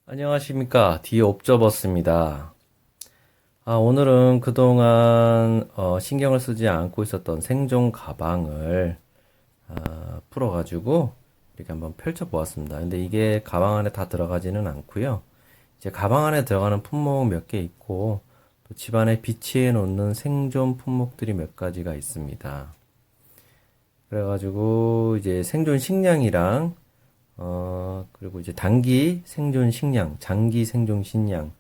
안녕하십니까. 디옵저버스입니다. 오늘은 그동안 신경을 쓰지 않고 있었던 생존 가방을 풀어가지고 이렇게 한번 펼쳐보았습니다. 근데 이게 가방 안에 다 들어가지는 않고요. 이제 가방 안에 들어가는 품목 몇 개 있고 또 집안에 비치해 놓는 생존 품목들이 몇 가지가 있습니다. 그래가지고 이제 생존 식량이랑 그리고 이제 단기 생존 식량, 장기 생존 식량,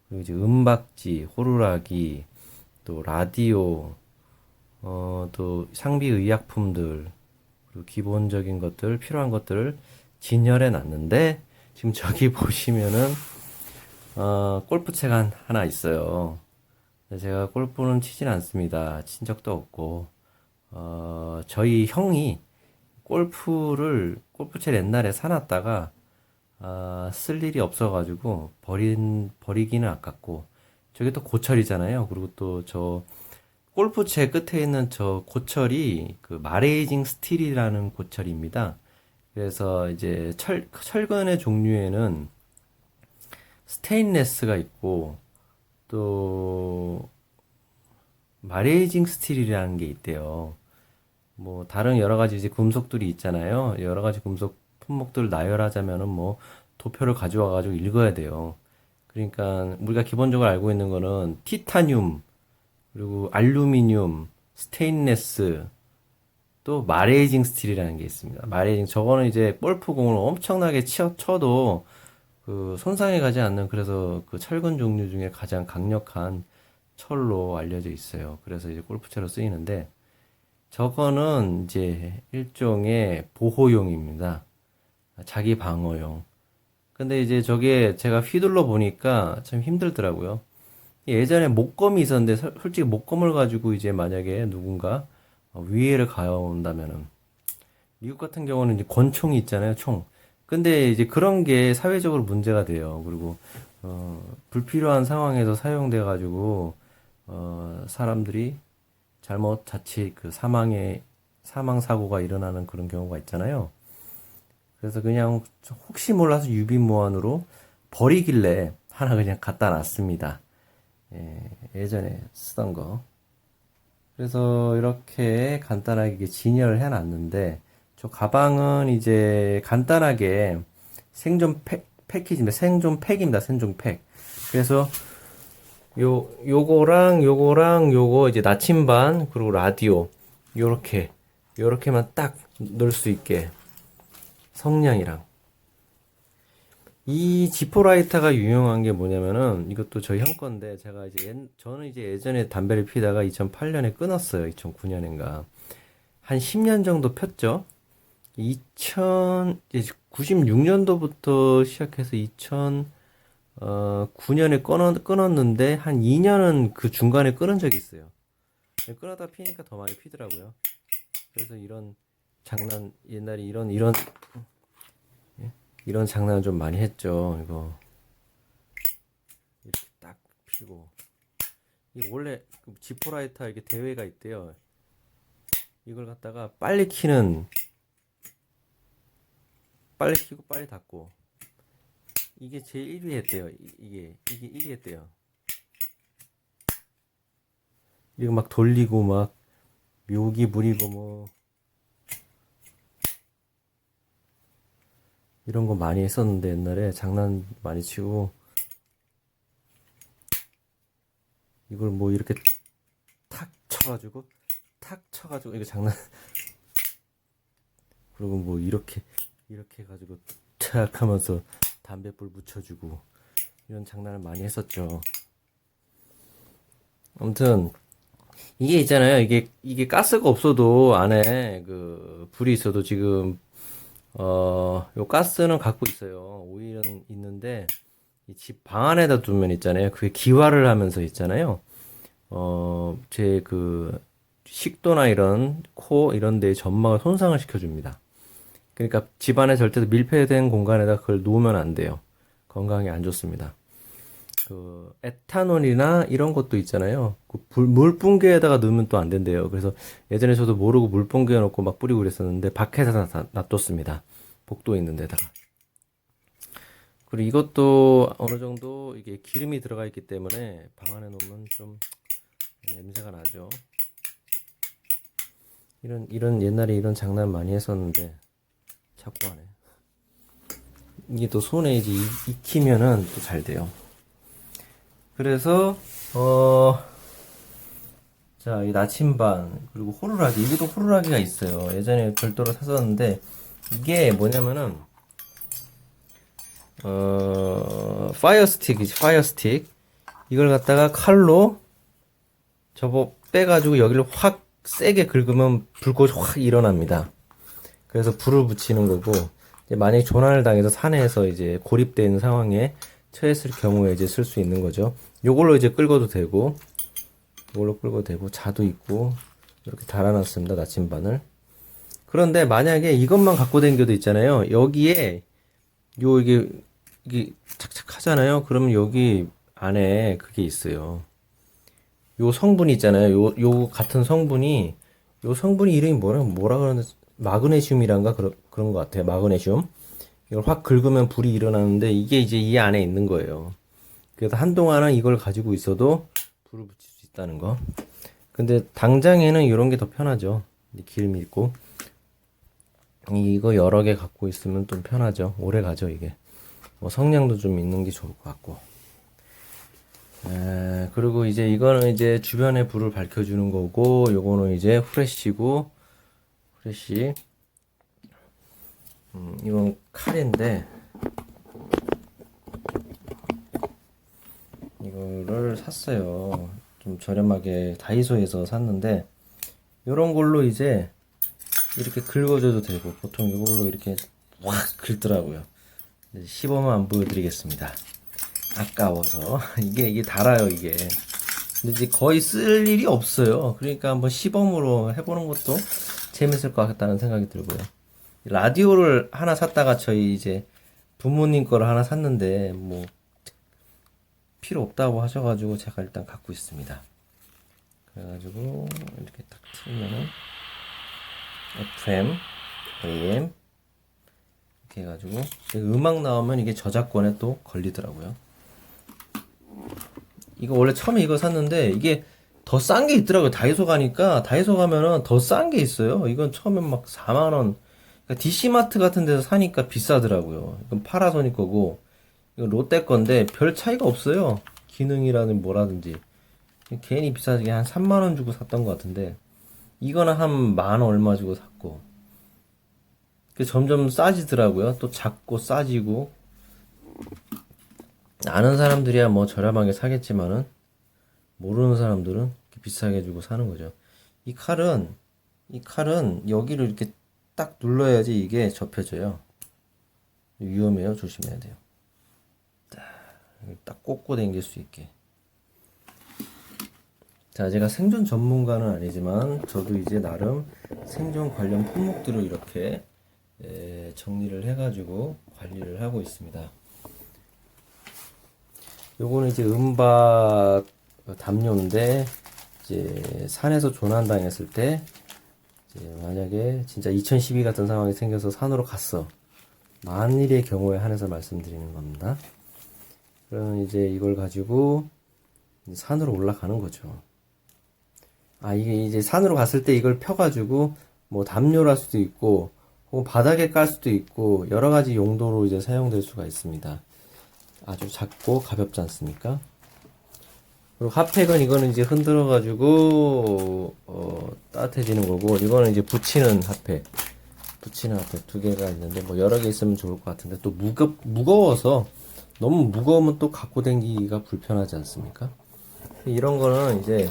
그리고 이제 은박지, 호루라기, 또 라디오, 또 상비 의약품들, 그리고 기본적인 것들, 필요한 것들을 진열해 놨는데, 지금 저기 보시면은, 골프채가 하나 있어요. 제가 골프는 치진 않습니다. 친 적도 없고, 저희 형이 골프채를 옛날에 사놨다가, 쓸 일이 없어가지고, 버리기는 아깝고, 저게 또 고철이잖아요. 그리고 또 골프채 끝에 있는 저 고철이 그 마레이징 스틸이라는 고철입니다. 그래서 이제 철근의 종류에는 스테인레스가 있고, 또, 마레이징 스틸이라는 게 있대요. 뭐 다른 여러 가지 이제 금속들이 있잖아요. 여러 가지 금속 품목들을 나열하자면은 뭐 도표를 가져와 가지고 읽어야 돼요. 그러니까 우리가 기본적으로 알고 있는 거는 티타늄, 그리고 알루미늄, 스테인레스, 또 마레이징 스틸이라는 게 있습니다. 마레이징 저거는 이제 골프공을 엄청나게 쳐도 그 손상이 가지 않는, 그래서 그 철근 종류 중에 가장 강력한 철로 알려져 있어요. 그래서 이제 골프채로 쓰이는데, 저거는 이제 일종의 보호용입니다. 자기 방어용. 근데 이제 저게 제가 휘둘러 보니까 참 힘들더라고요. 예전에 목검이 있었는데, 솔직히 목검을 가지고 이제 만약에 누군가 위해를 가온다면은, 미국 같은 경우는 이제 권총이 있잖아요, 총. 근데 이제 그런 게 사회적으로 문제가 돼요. 그리고 불필요한 상황에서 사용돼 가지고 사람들이 잘못 자칫 그 사망 사고가 일어나는 그런 경우가 있잖아요. 그래서 그냥 혹시 몰라서 유비무환으로 버리길래 하나 그냥 갖다 놨습니다. 예전에 쓰던 거. 그래서 이렇게 간단하게 진열을 해놨는데, 저 가방은 이제 간단하게 생존 패키지입니다. 생존 팩입니다. 생존 팩. 그래서 요거랑 요거 이제 나침반, 그리고 라디오, 요렇게만 딱 넣을 수 있게, 성냥이랑. 이 지포라이터가 유용한 게 뭐냐면은, 이것도 저희 형 건데, 저는 이제 예전에 담배를 피다가 2008년에 끊었어요. 2009년인가. 한 10년 정도 폈죠. 96년도부터 시작해서 2009년에 끊었는데, 한 2년은 그 중간에 끊은 적이 있어요. 끊었다 피니까 더 많이 피더라고요. 그래서 옛날에 이런 장난을 좀 많이 했죠. 이거 이렇게 딱 피고, 이 원래 그 지포라이터 이렇게 대회가 있대요. 이걸 갖다가 빨리 키고 빨리 닫고, 이게 제일 1위 했대요. 이게 1위 했대요. 이거 막 돌리고 막 묘기 부리고 뭐 이런 거 많이 했었는데, 옛날에 장난 많이 치고, 이걸 뭐 이렇게 탁 쳐가지고 이거 장난. 그리고 뭐 이렇게 해가지고 탁 하면서 담배불 붙여주고, 이런 장난을 많이 했었죠. 아무튼 이게 있잖아요. 이게 가스가 없어도 안에 그 불이 있어도 지금 요 가스는 갖고 있어요. 오일은 있는데 이 집 방 안에다 두면 있잖아요. 그게 기화를 하면서 있잖아요. 제 그 식도나 이런 데의 점막을 손상을 시켜줍니다. 그러니까 집안에 절대 밀폐된 공간에다 그걸 놓으면 안 돼요. 건강에 안 좋습니다. 그 에탄올이나 이런 것도 있잖아요. 물분개에다가 넣으면 또 안 된대요. 그래서 예전에 저도 모르고 물분개 넣고 막 뿌리고 그랬었는데, 밖에다 놔뒀습니다. 복도에 있는 데다가. 그리고 이것도 어느 정도 이게 기름이 들어가 있기 때문에 방 안에 놓으면 좀 냄새가 나죠. 이런 옛날에 이런 장난 많이 했었는데 자꾸 하네. 이게 또 손에 이제 익히면은 또 잘 돼요. 그래서 자, 이 나침반 그리고 호루라기 여기도 호루라기가 있어요. 예전에 별도로 샀었는데 이게 뭐냐면은 파이어 스틱이지, 파이어 스틱. 이걸 갖다가 칼로 접어 빼가지고 여기를 확 세게 긁으면 불꽃이 확 일어납니다. 그래서 불을 붙이는 거고, 이제 만약에 조난을 당해서 산에서 이제 고립된 상황에 처했을 경우에 이제 쓸 수 있는 거죠. 요걸로 이제 끌고도 되고, 이걸로 끌고도 되고, 자도 있고, 이렇게 달아놨습니다, 나침반을. 그런데 만약에 이것만 갖고 다녀도 있잖아요. 여기에, 이게 착착하잖아요. 그러면 여기 안에 그게 있어요. 요 성분이 있잖아요. 요 같은 성분이, 요 성분이 이름이 뭐라 그러는데, 마그네슘이란가? 그런 것 같아요. 마그네슘. 이걸 확 긁으면 불이 일어나는데, 이게 이제 이 안에 있는 거예요. 그래서 한동안은 이걸 가지고 있어도 불을 붙일 수 있다는 거. 근데 당장에는 이런 게 더 편하죠. 기름이 있고. 이거 여러 개 갖고 있으면 좀 편하죠. 오래 가죠, 이게. 뭐 성량도 좀 있는 게 좋을 것 같고. 그리고 이제 이거는 이제 주변에 불을 밝혀주는 거고, 요거는 이제 후레쉬고, 후레쉬. 이건 칼인데, 이거를 샀어요. 좀 저렴하게 다이소에서 샀는데, 요런 걸로 이제 이렇게 긁어줘도 되고, 보통 이걸로 이렇게 확 긁더라고요. 시범은 안 보여드리겠습니다. 아까워서. 이게 달아요, 이게. 근데 이제 거의 쓸 일이 없어요. 그러니까 한번 시범으로 해보는 것도 재밌을 것 같다는 생각이 들고요. 라디오를 하나 샀다가 저희 이제 부모님 거를 하나 샀는데, 뭐, 필요 없다고 하셔가지고 제가 일단 갖고 있습니다. 그래가지고, 이렇게 딱 틀면은, FM, AM, 이렇게 해가지고, 음악 나오면 이게 저작권에 또 걸리더라고요. 이거 원래 처음에 이거 샀는데 이게 더 싼 게 있더라고요. 다이소 가니까 다이소 가면은 더 싼 게 있어요. 이건 처음에 막 4만 원. 그러니까 DC마트 같은 데서 사니까 비싸더라고요. 이건 파라소닉 거고 이건 롯데 건데 별 차이가 없어요. 기능이라든 뭐라든지. 괜히 비싸게 한 3만 원 주고 샀던 것 같은데 이거는 한 만 얼마 주고 샀고 점점 싸지더라고요. 또 작고 싸지고 아는 사람들이야 뭐 저렴하게 사겠지만은 모르는 사람들은 이렇게 비싸게 주고 사는 거죠. 이 칼은 여기를 이렇게 딱 눌러야지 이게 접혀져요. 위험해요. 조심해야 돼요. 딱 꽂고 당길 수 있게. 자, 제가 생존 전문가는 아니지만 저도 이제 나름 생존 관련 품목들을 이렇게 정리를 해가지고 관리를 하고 있습니다. 요거는 이제 은박 담요인데 이제 산에서 조난당했을 때 이제 만약에 진짜 2012 같은 상황이 생겨서 산으로 갔어. 만일의 경우에 한해서 말씀드리는 겁니다. 그러면 이제 이걸 가지고 산으로 올라가는 거죠. 이게 이제 산으로 갔을 때 이걸 펴가지고 뭐 담요를 할 수도 있고 혹은 바닥에 깔 수도 있고 여러 가지 용도로 이제 사용될 수가 있습니다. 아주 작고 가볍지 않습니까? 그리고 핫팩은 이거는 이제 흔들어 가지고 따뜻해지는 거고 이거는 이제 붙이는 핫팩 두 개가 있는데 뭐 여러 개 있으면 좋을 것 같은데 또 무거워서 너무 무거우면 또 갖고 다니기가 불편하지 않습니까? 이런 거는 이제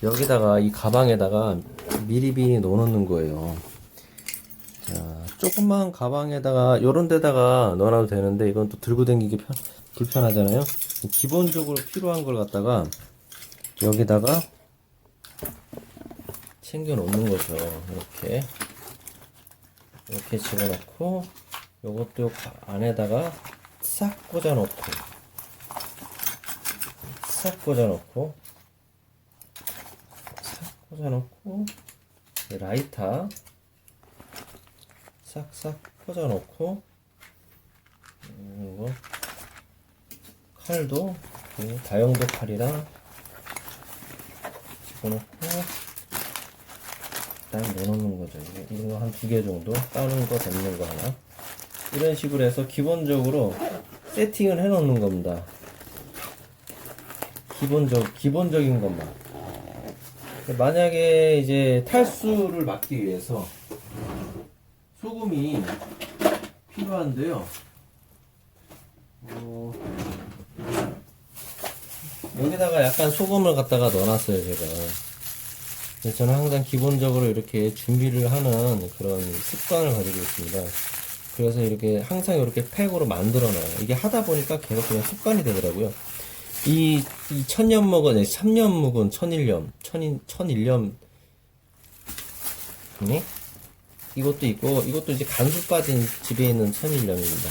여기다가 이 가방에다가 미리미리 넣어놓는 거예요. 자, 조그만 가방에다가 요런 데다가 넣어놔도 되는데 이건 또 들고 다니기 불편하잖아요. 기본적으로 필요한 걸 갖다가 여기다가 챙겨 놓는 거죠. 이렇게 집어넣고 요것도 안에다가 싹 꽂아 놓고 라이터 싹싹 꽂아 놓고 이거 칼도 다용도 칼이랑 집어넣고 딱 넣어놓는 거죠. 이거 한 2개 정도, 다른 거 덮는 거 하나, 이런 식으로 해서 기본적으로 세팅을 해 놓는 겁니다. 기본적인 것만. 만약에 이제 탈수를 막기 위해서 소금이 필요한데요. 여기다가 약간 소금을 갖다가 넣어놨어요, 제가. 그래서 저는 항상 기본적으로 이렇게 준비를 하는 그런 습관을 가지고 있습니다. 그래서 이렇게 항상 이렇게 팩으로 만들어놔요. 이게 하다 보니까 계속 그냥 습관이 되더라고요. 이 천년 묵은, 3년 묵은 천일염, 네? 이것도 있고, 이것도 이제 간수 빠진 집에 있는 천일염입니다.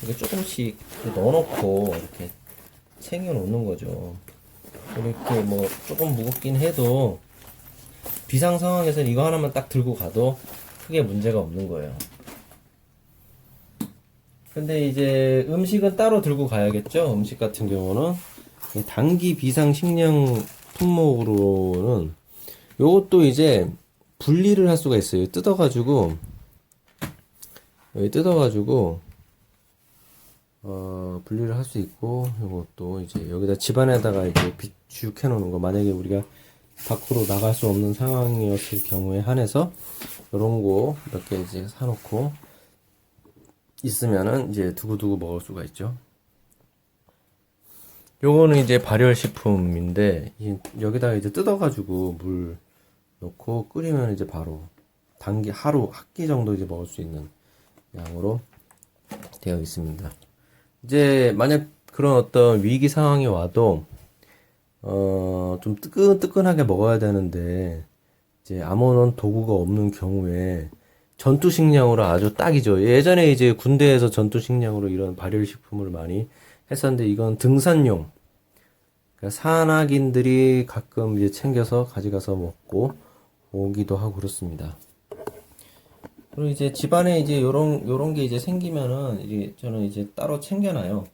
이렇게 조금씩 넣어놓고, 이렇게 챙겨놓는 거죠. 이렇게 뭐, 조금 무겁긴 해도, 비상 상황에서는 이거 하나만 딱 들고 가도 크게 문제가 없는 거예요. 근데 이제 음식은 따로 들고 가야겠죠? 음식 같은 경우는. 단기 비상식량 품목으로는 요것도 이제 분리를 할 수가 있어요. 뜯어가지고 여기 뜯어가지고 분리를 할 수 있고, 요것도 이제 여기다 집안에다가 이제 비축해 놓는 거, 만약에 우리가 밖으로 나갈 수 없는 상황이었을 경우에 한해서 요런 거 몇 개 이제 사놓고 있으면은 이제 두고두고 먹을 수가 있죠. 요거는 이제 발열식품인데, 여기다가 이제 뜯어가지고 물 넣고 끓이면 이제 바로 하루 한 끼 정도 이제 먹을 수 있는 양으로 되어 있습니다. 이제 만약 그런 어떤 위기 상황이 와도 좀 뜨끈뜨끈하게 먹어야 되는데, 이제 아무런 도구가 없는 경우에 전투 식량으로 아주 딱이죠. 예전에 이제 군대에서 전투 식량으로 이런 발열식품을 많이 했었는데, 이건 등산용. 그러니까 산악인들이 가끔 이제 챙겨서 가져가서 먹고 오기도 하고 그렇습니다. 그리고 이제 집안에 이제 요런 게 이제 생기면은, 이게 저는 이제 따로 챙겨놔요.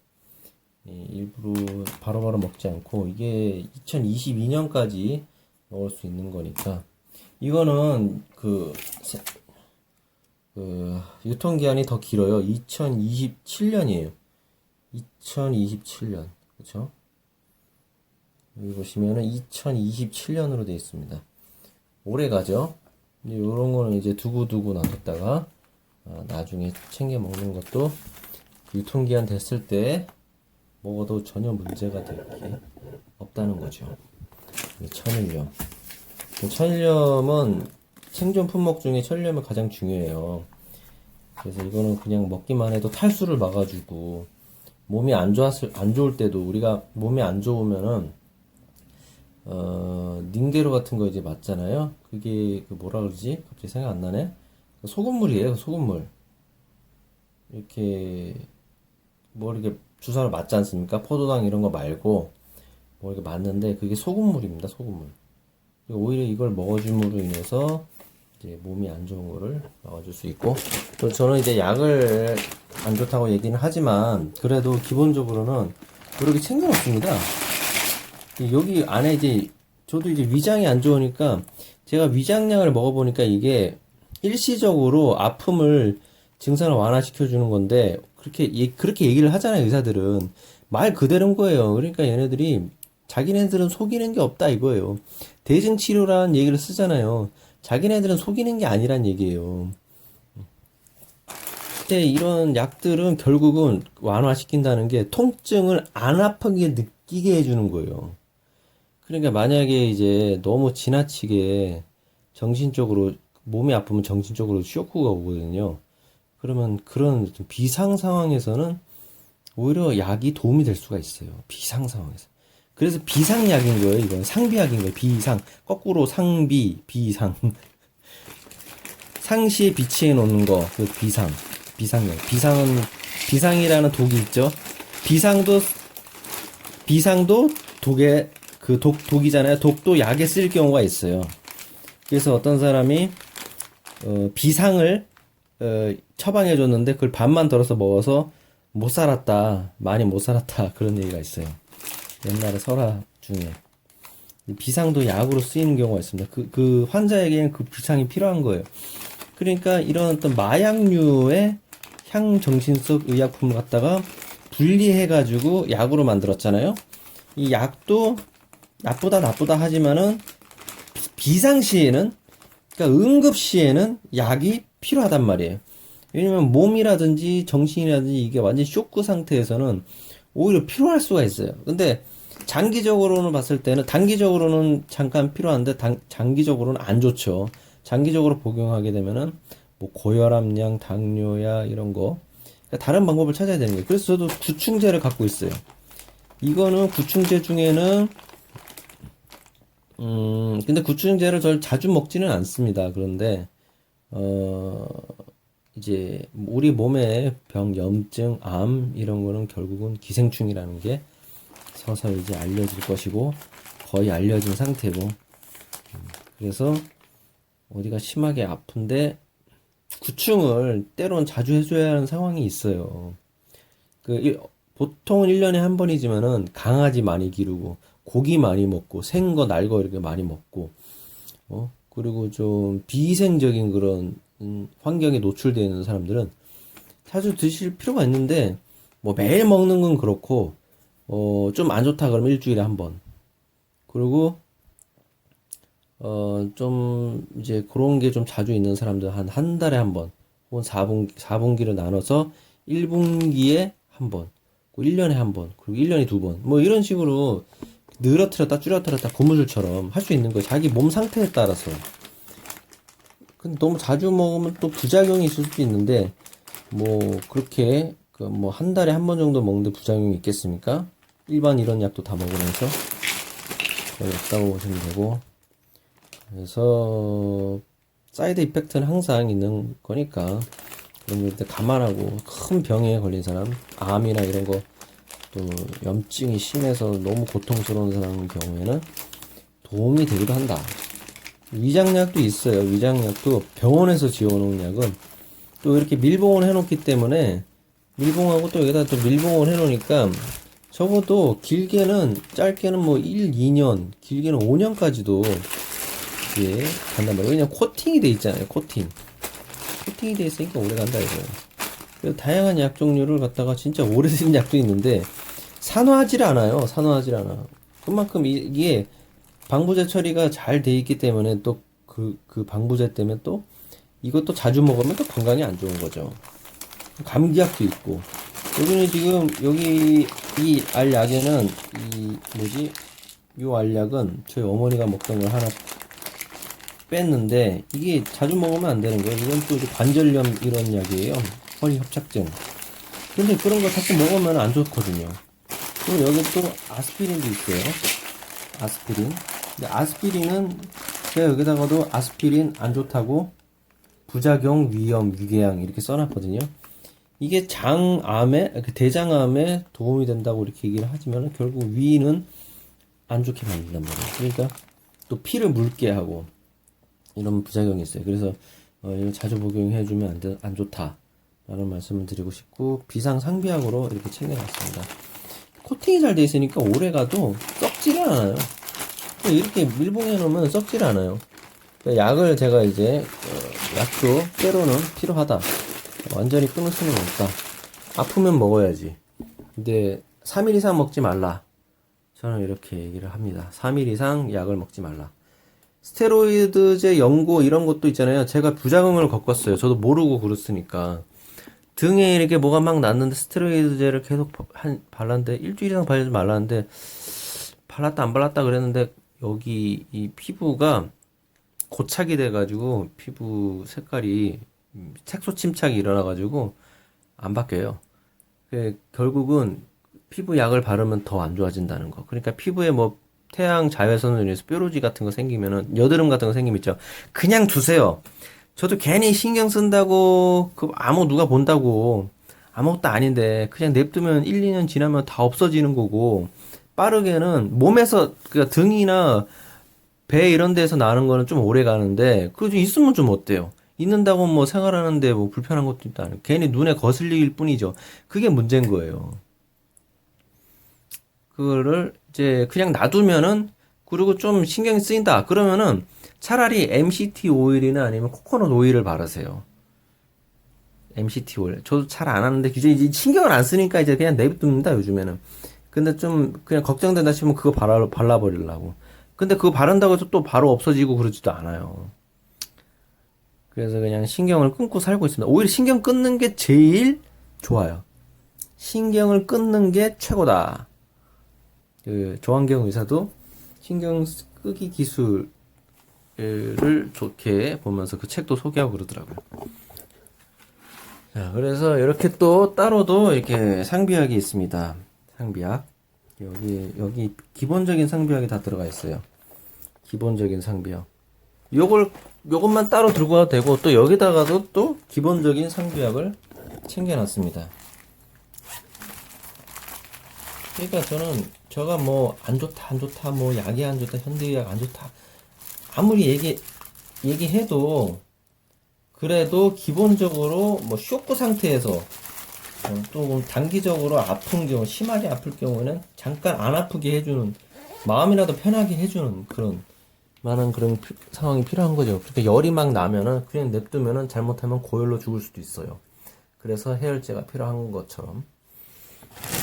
일부러 바로바로 먹지 않고, 이게 2022년까지 먹을 수 있는 거니까. 이거는 유통기한이 더 길어요. 2027년이에요. 2027년. 그쵸? 여기 보시면은 2027년으로 되어 있습니다. 오래 가죠? 요런 거는 이제 두고두고 놔뒀다가, 나중에 챙겨 먹는 것도 유통기한 됐을 때 먹어도 전혀 문제가 될 게 없다는 거죠. 천일염. 천일염은 생존 품목 중에 천일염이 가장 중요해요. 그래서 이거는 그냥 먹기만 해도 탈수를 막아주고, 몸이 안 좋을 때도, 우리가 몸이 안 좋으면은, 닌게로 같은 거 이제 맞잖아요? 그게, 뭐라 그러지? 갑자기 생각 안 나네? 소금물이에요, 소금물. 이렇게, 뭐 이렇게 주사를 맞지 않습니까? 포도당 이런 거 말고, 뭐 이렇게 맞는데, 그게 소금물입니다, 소금물. 오히려 이걸 먹어줌으로 인해서, 이제 몸이 안 좋은 거를 막아줄 수 있고, 또 저는 이제 약을 안 좋다고 얘기는 하지만, 그래도 기본적으로는 이렇게 챙겨 놓습니다. 여기 안에 이제, 저도 이제 위장이 안 좋으니까, 제가 위장약을 먹어보니까 이게 일시적으로 아픔을, 증상을 완화시켜주는 건데, 그렇게 얘기를 하잖아요, 의사들은. 말 그대로인 거예요. 그러니까 얘네들이, 자기네들은 속이는 게 없다 이거예요. 대증치료라는 얘기를 쓰잖아요. 자기네들은 속이는 게 아니란 얘기예요. 근데 이런 약들은 결국은 완화시킨다는 게 통증을 안 아프게 느끼게 해주는 거예요. 그러니까 만약에 이제 너무 지나치게 정신적으로, 몸이 아프면 정신적으로 쇼크가 오거든요. 그러면 그런 비상 상황에서는 오히려 약이 도움이 될 수가 있어요. 비상 상황에서. 그래서 비상약인 거예요. 이건 상비약인 거예요. 비상. 거꾸로 상비, 비상. 상시에 비치해 놓는 거, 그 비상. 비상약. 비상이라는 독이 있죠. 비상도 독에, 독이잖아요. 독도 약에 쓸 경우가 있어요. 그래서 어떤 사람이, 비상을, 처방해 줬는데, 그걸 반만 덜어서 먹어서, 못 살았다, 많이 못 살았다 그런 얘기가 있어요. 옛날에 설화 중에 이 비상도 약으로 쓰이는 경우가 있습니다. 그 환자에게는 그 비상이 필요한 거예요. 그러니까 이런 어떤 마약류의 향정신성 의약품을 갖다가 분리해가지고 약으로 만들었잖아요. 이 약도 나쁘다 하지만은 비상시에는, 그러니까 응급시에는 약이 필요하단 말이에요. 왜냐면 몸이라든지 정신이라든지 이게 완전 쇼크 상태에서는 오히려 필요할 수가 있어요. 근데 장기적으로는 봤을 때는, 단기적으로는 잠깐 필요한데 장기적으로는 안 좋죠. 장기적으로 복용하게 되면은 뭐 고혈압약, 당뇨약 이런 거, 그러니까 다른 방법을 찾아야 되는 거예요. 그래서 저도 구충제를 갖고 있어요. 이거는 구충제 중에는 근데 구충제를 절 자주 먹지는 않습니다. 그런데 어 이제 우리 몸의 병, 염증, 암 이런 거는 결국은 기생충이라는 게 서서히 이제 알려질 것이고, 거의 알려진 상태고, 그래서 어디가 심하게 아픈데 구충을 때론 자주 해줘야 하는 상황이 있어요. 보통은 1년에 한 번이지만은 강아지 많이 기르고 고기 많이 먹고 생거 날거 이렇게 많이 먹고, 그리고 좀 비위생적인 그런 환경에 노출되어 있는 사람들은 자주 드실 필요가 있는데, 뭐 매일 먹는 건 그렇고, 좀 안 좋다 그러면 일주일에 한 번. 그리고 좀 이제 그런 게 좀 자주 있는 사람들 한 달에 한 번, 혹은 4분기를 나눠서 1분기에 한 번, 1년에 한 번, 그리고 1년에 두 번, 뭐 이런 식으로 늘어뜨렸다 줄어뜨렸다 고무줄처럼 할 수 있는 거예요. 자기 몸 상태에 따라서. 근데 너무 자주 먹으면 또 부작용이 있을 수도 있는데, 뭐 그렇게 그 뭐 한 달에 한 번 정도 먹는데 부작용이 있겠습니까? 일반 이런 약도 다 먹으면서 거의 없다고 보시면 되고, 그래서 사이드 이펙트는 항상 있는 거니까 그런 걸 감안하고, 큰 병에 걸린 사람, 암이나 이런 거, 또 염증이 심해서 너무 고통스러운 사람 경우에는 도움이 되기도 한다. 위장약도 있어요. 위장약도 병원에서 지어놓은 약은 또 이렇게 밀봉을 해놓기 때문에, 밀봉하고 또 여기다 또 밀봉을 해놓으니까 적어도 길게는, 짧게는 뭐 1, 2년, 길게는 5년까지도 이게 간단 말이에요. 왜냐면 코팅이 돼 있잖아요. 코팅이 돼 있으니까 오래 간다 이거예요. 그래서 다양한 약 종류를 갖다가 진짜 오래된 약도 있는데 산화하질 않아요. 산화하질 않아. 그만큼 이게 방부제 처리가 잘 돼 있기 때문에, 또 그 방부제 때문에 또 이것도 자주 먹으면 또 건강에 안 좋은 거죠. 감기약도 있고, 여기는 지금 여기 이 알약에는 이 뭐지, 요 알약은 저희 어머니가 먹던 걸 하나 뺐는데, 이게 자주 먹으면 안 되는 거예요. 이건 또 이제 관절염 이런 약이에요. 허리 협착증. 근데 그런 거 자꾸 먹으면 안 좋거든요. 그리고 여기 또 아스피린도 있어요. 아스피린. 근데 아스피린은 제가 여기다가도 아스피린 안 좋다고 부작용, 위험, 유궤양 이렇게 써놨거든요. 이게 장암에, 대장암에 도움이 된다고 이렇게 얘기를 하지만 결국 위는 안 좋게 만든단 말이에요. 그러니까 또 피를 묽게 하고 이런 부작용이 있어요. 그래서 이거 자주 복용해주면 안 좋다라는 말씀을 드리고 싶고, 비상 상비약으로 이렇게 챙겨놨습니다. 코팅이 잘 돼 있으니까 오래 가도 썩지를 않아요. 이렇게 밀봉해 놓으면 썩지를 않아요. 약을 제가 이제 약도 때로는 필요하다, 완전히 끊을 수는 없다, 아프면 먹어야지, 근데 3일 이상 먹지 말라, 저는 이렇게 얘기를 합니다. 3일 이상 약을 먹지 말라. 스테로이드제 연고 이런 것도 있잖아요. 제가 부작용을 겪었어요. 저도 모르고 그렇으니까. 등에 이렇게 뭐가 막 났는데 스테로이드제를 계속 발랐는데, 일주일 이상 바르지 말라는데 발랐다 안 발랐다 그랬는데, 여기 이 피부가 고착이 돼가지고 피부 색깔이 색소 침착이 일어나가지고 안 바뀌어요. 결국은 피부 약을 바르면 더 안 좋아진다는 거. 그러니까 피부에 뭐 태양 자외선으로 인해서 뾰루지 같은 거 생기면은, 여드름 같은 거 생기면 있죠. 그냥 두세요. 저도 괜히 신경 쓴다고, 누가 본다고, 아무것도 아닌데, 그냥 냅두면 1, 2년 지나면 다 없어지는 거고, 빠르게는 몸에서, 그니까 등이나 배 이런 데서 나는 거는 좀 오래 가는데, 그거 좀 있으면 좀 어때요? 있는다고 뭐 생활하는데 뭐 불편한 것도 있다. 괜히 눈에 거슬릴 뿐이죠. 그게 문제인 거예요. 그거를 이제 그냥 놔두면은, 그리고 좀 신경이 쓰인다. 그러면은 차라리 MCT 오일이나 아니면 코코넛 오일을 바르세요. MCT 오일. 저도 잘 안 하는데 이제 신경을 안 쓰니까 이제 그냥 내비둡니다, 요즘에는. 근데 좀 그냥 걱정된다 싶으면 그거 발라버리려고. 근데 그거 바른다고 해서 또 바로 없어지고 그러지도 않아요. 그래서 그냥 신경을 끊고 살고 있습니다. 오히려 신경 끊는 게 제일 좋아요. 신경을 끊는 게 최고다. 그 조한경 의사도 신경 끄기 기술을 좋게 보면서 그 책도 소개하고 그러더라고요. 자, 그래서 이렇게 또 따로도 이렇게 상비약이 있습니다. 상비약. 여기 기본적인 상비약이 다 들어가 있어요. 기본적인 상비약. 요것만 따로 들고 와도 되고, 또 여기다가도 또 기본적인 상비약을 챙겨놨습니다. 그러니까 제가 뭐, 안 좋다, 뭐, 약이 안 좋다, 현대의학 안 좋다. 아무리 얘기해도, 그래도 기본적으로 뭐, 쇼크 상태에서, 또 단기적으로 아픈 경우, 심하게 아플 경우는 잠깐 안 아프게 해주는, 마음이라도 편하게 해주는 그런 상황이 필요한 거죠. 그러니까 열이 막 나면은 그냥 냅두면은 잘못하면 고열로 죽을 수도 있어요. 그래서 해열제가 필요한 것처럼.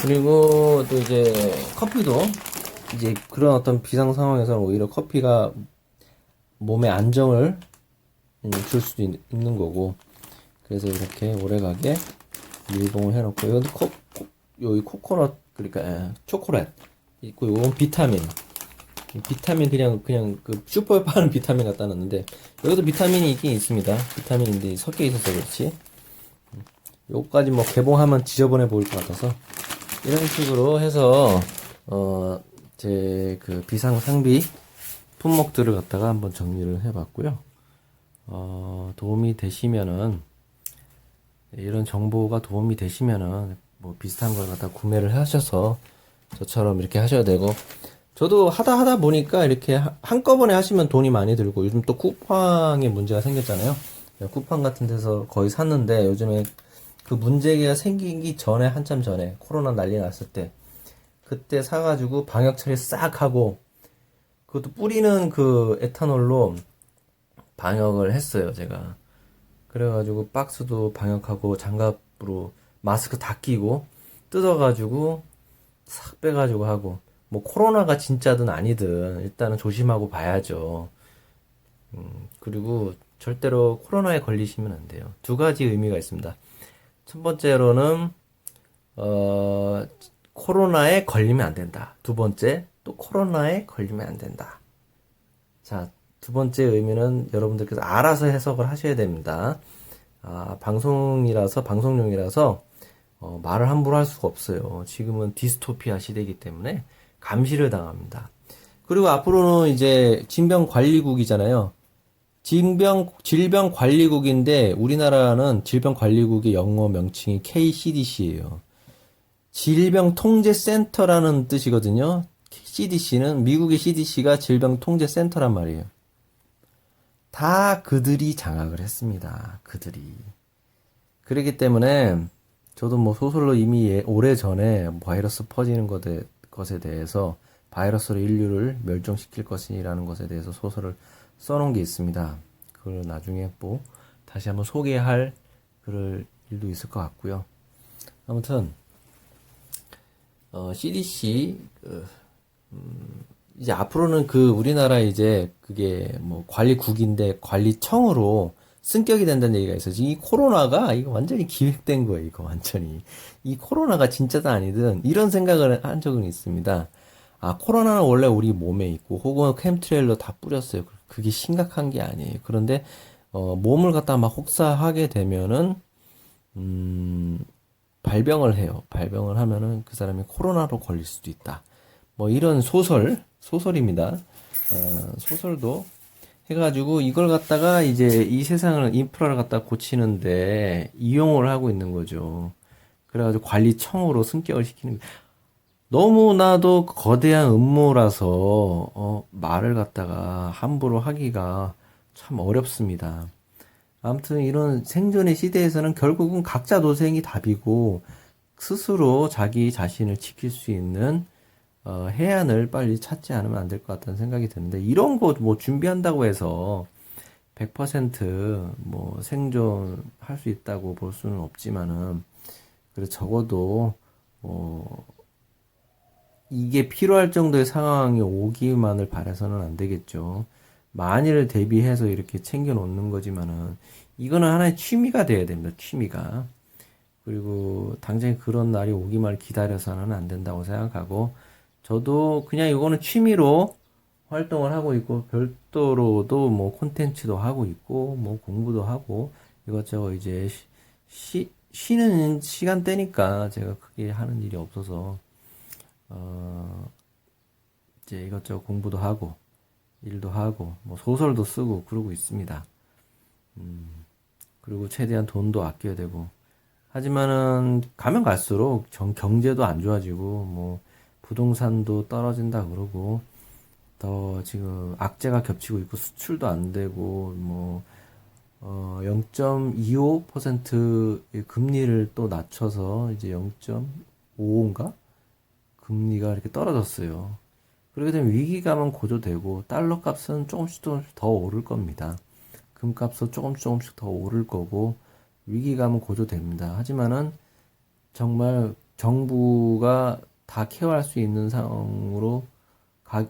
그리고 또 이제 커피도 이제 그런 어떤 비상 상황에서는 오히려 커피가 몸에 안정을 줄 수도 있는 거고. 그래서 이렇게 오래가게 밀봉을 해놓고, 여기 코코넛, 그러니까 초콜릿 있고, 요건 비타민 그냥 그 슈퍼에 파는 비타민 갖다 놨는데, 여기도 비타민이 있긴 있습니다. 비타민인데 섞여 있어서 그렇지. 요거까지 뭐 개봉하면 지저분해 보일 것 같아서 이런 식으로 해서 제 그 비상 상비 품목들을 갖다가 한번 정리를 해봤고요. 도움이 되시면은, 이런 정보가 도움이 되시면은 뭐 비슷한 걸 갖다 구매를 하셔서 저처럼 이렇게 하셔야 되고, 저도 하다 보니까 이렇게 한꺼번에 하시면 돈이 많이 들고, 요즘 또 쿠팡에 문제가 생겼잖아요. 쿠팡 같은 데서 거의 샀는데, 요즘에 그 문제가 생기기 전에, 한참 전에 코로나 난리 났을 때 그때 사가지고 방역 처리 싹 하고, 그것도 뿌리는 그 에탄올로 방역을 했어요, 제가. 그래가지고 박스도 방역하고 장갑으로 마스크 다 끼고 뜯어가지고 싹 빼가지고 하고, 뭐 코로나가 진짜든 아니든 일단은 조심하고 봐야죠. 그리고 절대로 코로나에 걸리시면 안 돼요. 두 가지 의미가 있습니다. 첫 번째로는 코로나에 걸리면 안 된다. 두 번째, 또 코로나에 걸리면 안 된다. 자, 두 번째 의미는 여러분들께서 알아서 해석을 하셔야 됩니다. 방송용이라서 말을 함부로 할 수가 없어요. 지금은 디스토피아 시대이기 때문에 감시를 당합니다. 그리고 앞으로는 이제 질병관리국이잖아요. 질병관리국인데 우리나라는 질병관리국의 영어 명칭이 KCDC예요. 질병통제센터라는 뜻이거든요. CDC는, 미국의 CDC가 질병통제센터란 말이에요. 다 그들이 장악을 했습니다. 그들이. 그렇기 때문에 저도 뭐 소설로 이미 오래전에 바이러스 퍼지는 것에 대해서, 바이러스로 인류를 멸종시킬 것이라는 것에 대해서 소설을 써놓은 게 있습니다. 그걸 나중에 뭐 다시 한번 소개할 그럴 일도 있을 것 같고요. 아무튼 CDC 이제 앞으로는 우리나라 이제 그게 뭐 관리국인데 관리청으로 승격이 된다는 얘기가 있어요. 이 코로나가 이거 완전히 기획된 거예요. 이거 완전히. 이 코로나가 진짜다 아니든 이런 생각을 한 적은 있습니다. 코로나는 원래 우리 몸에 있고, 혹은 캠트레일로 다 뿌렸어요. 그게 심각한 게 아니에요. 그런데 몸을 갖다 막 혹사하게 되면은 발병을 해요. 발병을 하면은 그 사람이 코로나로 걸릴 수도 있다. 뭐 이런 소설입니다. 소설도 해가지고 이걸 갖다가 이제 이 세상을, 인프라를 갖다 고치는데 이용을 하고 있는 거죠. 그래가지고 관리청으로 승격을 시키는 거예요. 너무나도 거대한 음모라서 말을 갖다가 함부로 하기가 참 어렵습니다. 아무튼 이런 생존의 시대에서는 결국은 각자 도생이 답이고 스스로 자기 자신을 지킬 수 있는 해안을 빨리 찾지 않으면 안 될 것 같다는 생각이 드는데 이런 거 뭐 준비한다고 해서 100%뭐 생존할 수 있다고 볼 수는 없지만은 그래 적어도 이게 필요할 정도의 상황이 오기만을 바라서는 안 되겠죠. 만일을 대비해서 이렇게 챙겨 놓는 거지만은 이거는 하나의 취미가 돼야 됩니다. 취미가. 그리고 당장에 그런 날이 오기만을 기다려서는 안 된다고 생각하고 저도 그냥 이거는 취미로 활동을 하고 있고 별도로도 뭐 콘텐츠도 하고 있고 뭐 공부도 하고 이것저것 이제 쉬는 시간대니까 제가 크게 하는 일이 없어서 어 이제 이것저것 공부도 하고 일도 하고 뭐 소설도 쓰고 그러고 있습니다. 그리고 최대한 돈도 아껴야 되고 하지만은 가면 갈수록 경제도 안 좋아지고 뭐 부동산도 떨어진다 그러고 더 지금 악재가 겹치고 있고 수출도 안 되고 뭐 0.25%의 금리를 또 낮춰서 이제 0.5인가 금리가 이렇게 떨어졌어요. 그렇게 되면 위기감은 고조되고 달러 값은 조금씩 더 오를 겁니다. 금값도 조금씩 더 오를 거고 위기감은 고조됩니다. 하지만은 정말 정부가 다 케어할 수 있는 상황으로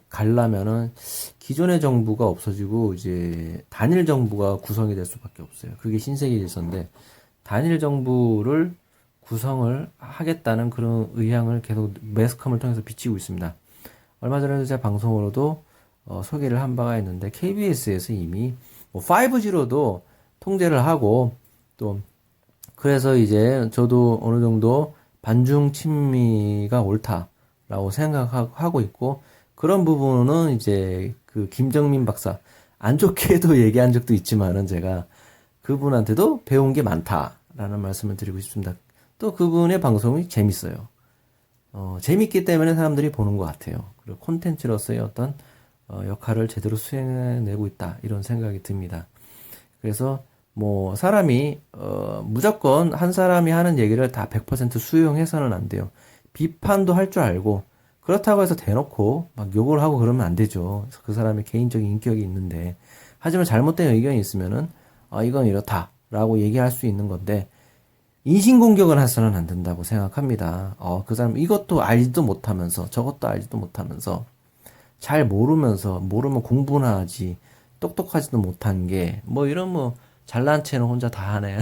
가려면은 기존의 정부가 없어지고 이제 단일 정부가 구성이 될 수밖에 없어요. 그게 신세계 질서인데 단일 정부를 구성을 하겠다는 그런 의향을 계속 매스컴을 통해서 비치고 있습니다. 얼마 전에도 제 방송으로도 소개를 한 바가 있는데 KBS에서 이미 뭐 5G로도 통제를 하고 또 그래서 이제 저도 어느 정도 반중 친미가 옳다라고 생각하고 있고 그런 부분은 이제 그 김정민 박사 안 좋게도 얘기한 적도 있지만은 제가 그분한테도 배운 게 많다라는 말씀을 드리고 싶습니다. 또 그분의 방송이 재밌어요. 재밌기 때문에 사람들이 보는 것 같아요. 그리고 콘텐츠로서의 어떤 역할을 제대로 수행해내고 있다 이런 생각이 듭니다. 그래서 뭐 사람이 무조건 한 사람이 하는 얘기를 다 100% 수용해서는 안 돼요. 비판도 할 줄 알고 그렇다고 해서 대놓고 막 욕을 하고 그러면 안 되죠. 그 사람의 개인적인 인격이 있는데 하지만 잘못된 의견이 있으면은 이건 이렇다라고 얘기할 수 있는 건데 인신공격을 해서는 안 된다고 생각합니다. 그 사람 이것도 알지도 못하면서 저것도 알지도 못하면서 잘 모르면 공부나 하지 똑똑하지도 못한 게 뭐 이런 뭐 잘난 체는 혼자 다 하네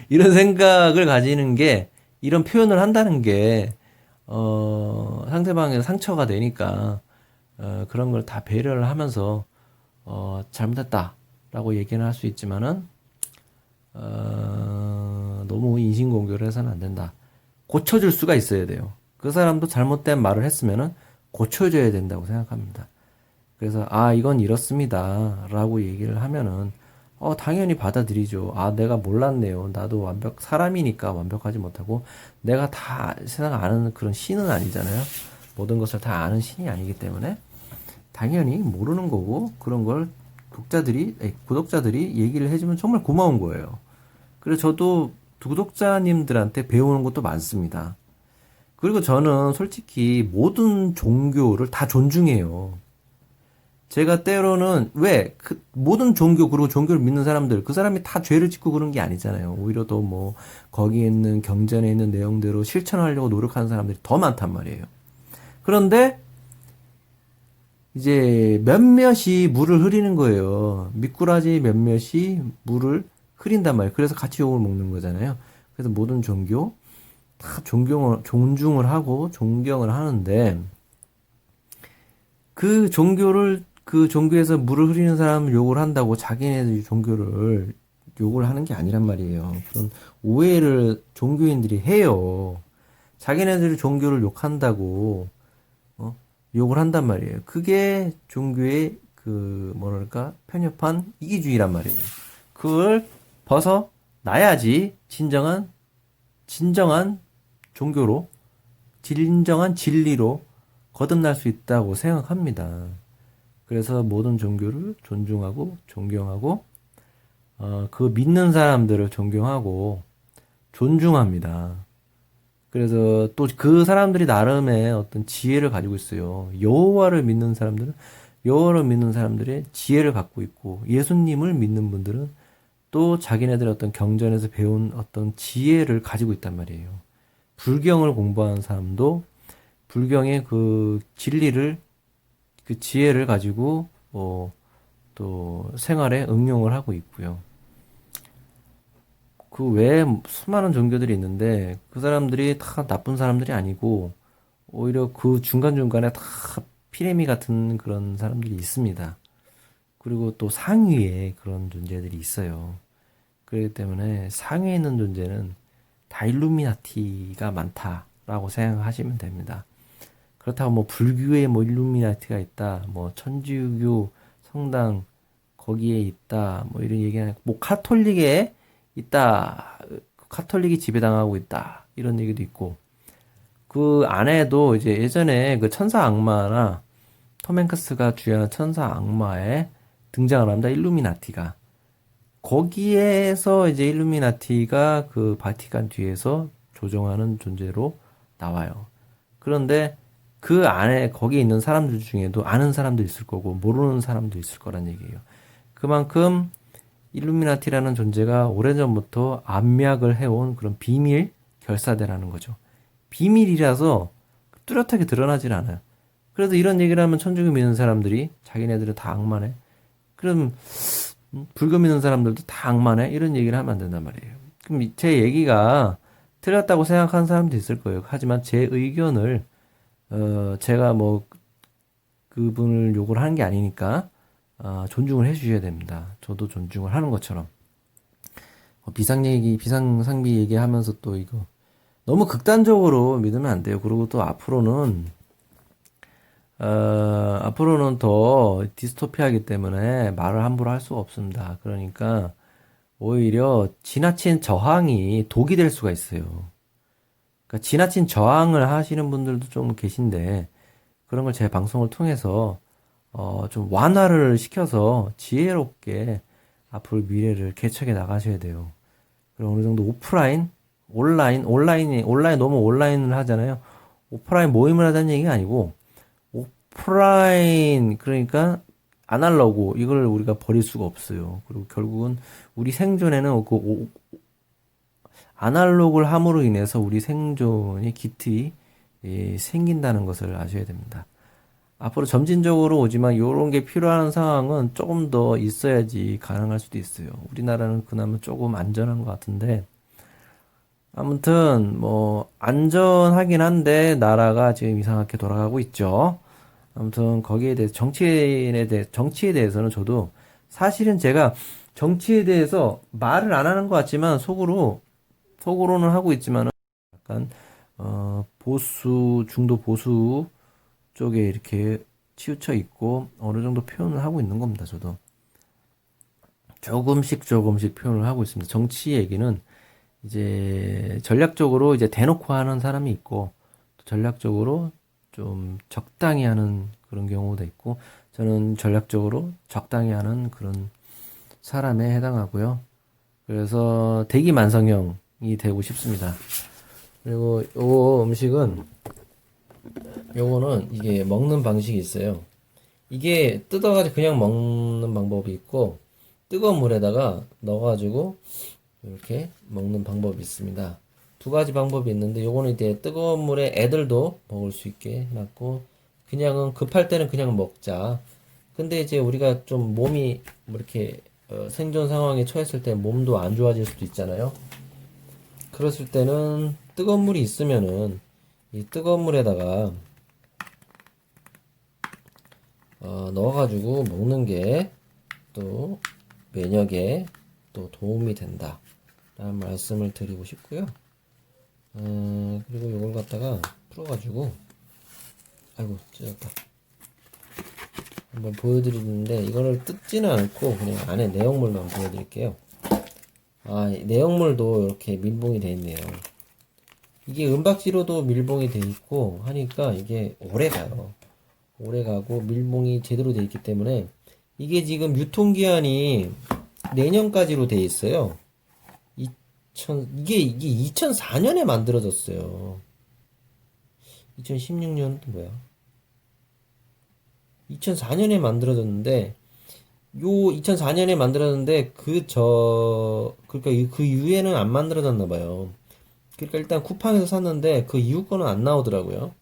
이런 생각을 가지는 게 이런 표현을 한다는 게 상대방의 상처가 되니까 그런 걸 다 배려를 하면서 잘못했다라고 얘기는 할 수 있지만은 너무 인신공격을 해서는 안 된다. 고쳐줄 수가 있어야 돼요. 그 사람도 잘못된 말을 했으면은 고쳐줘야 된다고 생각합니다. 그래서 이건 이렇습니다 라고 얘기를 하면은 당연히 받아들이죠. 내가 몰랐네요. 나도 사람이니까 완벽하지 못하고 내가 다 세상 아는 그런 신은 아니잖아요. 모든 것을 다 아는 신이 아니기 때문에 당연히 모르는 거고 그런 걸 구독자들이 얘기를 해주면 정말 고마운 거예요. 그래서 저도 구독자님들한테 배우는 것도 많습니다. 그리고 저는 솔직히 모든 종교를 다 존중해요. 제가 때로는 모든 종교 그리고 종교를 믿는 사람들 그 사람이 다 죄를 짓고 그런 게 아니잖아요. 오히려 더 뭐 거기에 있는 경전에 있는 내용대로 실천하려고 노력하는 사람들이 더 많단 말이에요. 그런데 이제 몇몇이 물을 흐리는 거예요. 미꾸라지 몇몇이 물을 흐린단 말이에요. 그래서 같이 욕을 먹는 거잖아요. 그래서 모든 종교 다 존중을 하고 존경을 하는데 그 종교에서 물을 흐리는 사람을 욕을 한다고 자기네들 종교를 욕을 하는 게 아니란 말이에요. 그런 오해를 종교인들이 해요. 자기네들 종교를 욕한다고 욕을 한단 말이에요. 그게 종교의 뭐랄까 편협한 이기주의란 말이에요. 그걸 벗어나야지 진정한 종교로 진정한 진리로 거듭날 수 있다고 생각합니다. 그래서 모든 종교를 존중하고 존경하고 그 믿는 사람들을 존경하고 존중합니다. 그래서 또 그 사람들이 나름의 어떤 지혜를 가지고 있어요. 여호와를 믿는 사람들의 지혜를 갖고 있고 예수님을 믿는 분들은 또 자기네들의 어떤 경전에서 배운 어떤 지혜를 가지고 있단 말이에요. 불경을 공부하는 사람도 불경의 그 진리를 그 지혜를 가지고 또 생활에 응용을 하고 있고요. 그 외에 수많은 종교들이 있는데 그 사람들이 다 나쁜 사람들이 아니고 오히려 그 중간중간에 다 피레미 같은 그런 사람들이 있습니다. 그리고 또 상위에 그런 존재들이 있어요. 그렇기 때문에 상위에 있는 존재는 다 일루미나티가 많다라고 생각하시면 됩니다. 그렇다고 뭐 불교에 뭐 일루미나티가 있다, 뭐 천주교 성당 거기에 있다, 뭐 이런 얘기는 뭐 카톨릭에 있다, 카톨릭이 지배당하고 있다 이런 얘기도 있고 그 안에도 이제 예전에 그 천사 악마나 톰 행크스가 주연한 천사 악마에 등장을 합니다. 일루미나티가. 거기에서 이제 일루미나티가 그 바티칸 뒤에서 조종하는 존재로 나와요. 그런데 그 안에 거기에 있는 사람들 중에도 아는 사람도 있을 거고 모르는 사람도 있을 거란 얘기예요. 그만큼 일루미나티라는 존재가 오래전부터 압력을 해온 그런 비밀 결사대라는 거죠. 비밀이라서 뚜렷하게 드러나질 않아요. 그래서 이런 얘기를 하면 천주교 믿는 사람들이 자기네들은 다 악마네. 그럼 불교 믿는 사람들도 다 악마네. 이런 얘기를 하면 안 된단 말이에요. 그럼 제 얘기가 틀렸다고 생각하는 사람도 있을 거예요. 하지만 제 의견을 제가 뭐 그분을 욕을 하는 게 아니니까 존중을 해주셔야 됩니다. 저도 존중을 하는 것처럼 비상상비 얘기하면서 또 이거 너무 극단적으로 믿으면 안 돼요. 그리고 또 앞으로는 더 디스토피아이기 때문에 말을 함부로 할 수가 없습니다. 그러니까 오히려 지나친 저항이 독이 될 수가 있어요. 그러니까 지나친 저항을 하시는 분들도 좀 계신데 그런 걸 제 방송을 통해서 좀 완화를 시켜서 지혜롭게 앞으로 미래를 개척해 나가셔야 돼요. 그리고 어느 정도 온라인 너무 온라인을 하잖아요. 오프라인 모임을 하자는 얘기가 아니고 오프라인 그러니까 아날로그 이걸 우리가 버릴 수가 없어요. 그리고 결국은 우리 생존에는 아날로그를 함으로 인해서 우리 생존이 기틀이 생긴다는 것을 아셔야 됩니다. 앞으로 점진적으로 오지만 이런 게 필요한 상황은 조금 더 있어야지 가능할 수도 있어요. 우리나라는 그나마 조금 안전한 것 같은데 아무튼 뭐 안전하긴 한데 나라가 지금 이상하게 돌아가고 있죠. 아무튼 거기에 대해서 정치에 대해서는 저도 사실은 제가 정치에 대해서 말을 안 하는 것 같지만 속으로는 하고 있지만은 약간 중도 보수 쪽에 이렇게 치우쳐 있고 어느 정도 표현을 하고 있는 겁니다. 저도 조금씩 표현을 하고 있습니다. 정치 얘기는 이제 전략적으로 이제 대놓고 하는 사람이 있고 전략적으로 좀 적당히 하는 그런 경우도 있고 저는 전략적으로 적당히 하는 그런 사람에 해당하고요. 그래서 대기만성형이 되고 싶습니다. 그리고 요거는 이게 먹는 방식이 있어요. 이게 뜯어가지고 그냥 먹는 방법이 있고 뜨거운 물에다가 넣어가지고 이렇게 먹는 방법이 있습니다. 두 가지 방법이 있는데 요거는 이제 뜨거운 물에 애들도 먹을 수 있게 해놨고 그냥은 급할 때는 그냥 먹자. 근데 이제 우리가 좀 몸이 뭐 이렇게 생존 상황에 처했을 때 몸도 안 좋아질 수도 있잖아요. 그랬을 때는 뜨거운 물이 있으면은 이 뜨거운 물에다가 넣어가지고 먹는 게 또 면역에 또 도움이 된다 라는 말씀을 드리고 싶고요. 그리고 이걸 갖다가 풀어가지고 아이고 찢었다 한번 보여드리는데 이거를 뜯지는 않고 그냥 안에 내용물만 보여드릴게요. 내용물도 이렇게 밀봉이 되어 있네요. 이게 은박지로도 밀봉이 되어 있고 하니까 이게 오래 가요. 오래 가고 밀봉이 제대로 되어 있기 때문에 이게 지금 유통기한이 내년까지로 돼 있어요. 이게 2004년에 만들어졌어요. 2016년도 뭐야? 2004년에 만들어졌는데, 요 2004년에 만들어졌는데, 그러니까 그 이후에는 안 만들어졌나 봐요. 그러니까 일단 쿠팡에서 샀는데, 그 이후 거는 안 나오더라고요.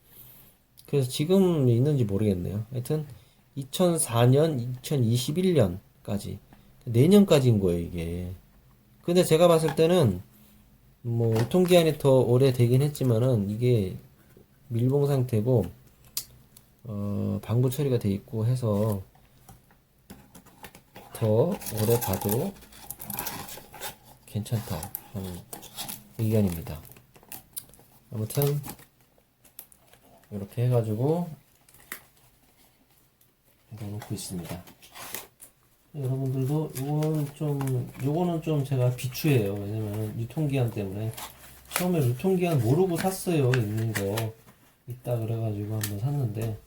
그래서 지금 있는지 모르겠네요. 하여튼, 2004년, 2021년까지. 내년까지인 거예요, 이게. 근데 제가 봤을 때는, 뭐, 유통기한이 더 오래 되긴 했지만은, 이게 밀봉 상태고, 방부 처리가 돼 있고 해서, 더 오래 봐도 괜찮다 하는 의견입니다. 아무튼 이렇게 해가지고 넣어놓고 있습니다. 여러분들도 요거는 좀 제가 비추해요. 왜냐면 유통기한 때문에 처음에 유통기한 모르고 샀어요. 있는 거 있다 그래가지고 한번 샀는데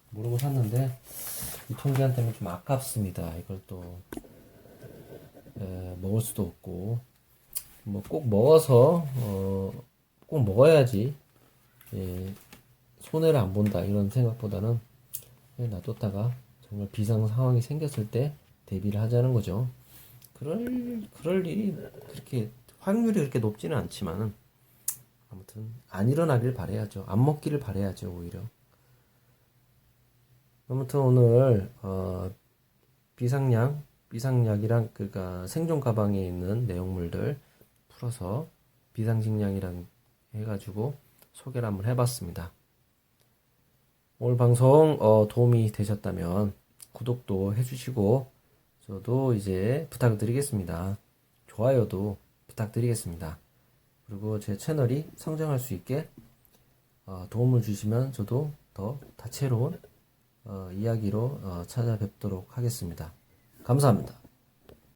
모르고 샀는데 유통기한 때문에 좀 아깝습니다. 이걸 또 먹을 수도 없고 뭐 꼭 먹어서 꼭 먹어야지 손해를 안 본다 이런 생각보다는 놔뒀다가 정말 비상 상황이 생겼을 때 대비를 하자는 거죠. 그럴 일이 그렇게 확률이 그렇게 높지는 않지만은 아무튼 안 일어나길 바라야죠. 안 먹기를 바라야죠 오히려. 아무튼 오늘 비상약이랑 그러니까 생존 가방에 있는 내용물들 풀어서 비상식량이랑 해가지고 소개를 한번 해봤습니다. 오늘 방송 도움이 되셨다면 구독도 해주시고 저도 이제 부탁드리겠습니다. 좋아요도 부탁드리겠습니다. 그리고 제 채널이 성장할 수 있게 도움을 주시면 저도 더 다채로운 이야기로 찾아뵙도록 하겠습니다. 감사합니다.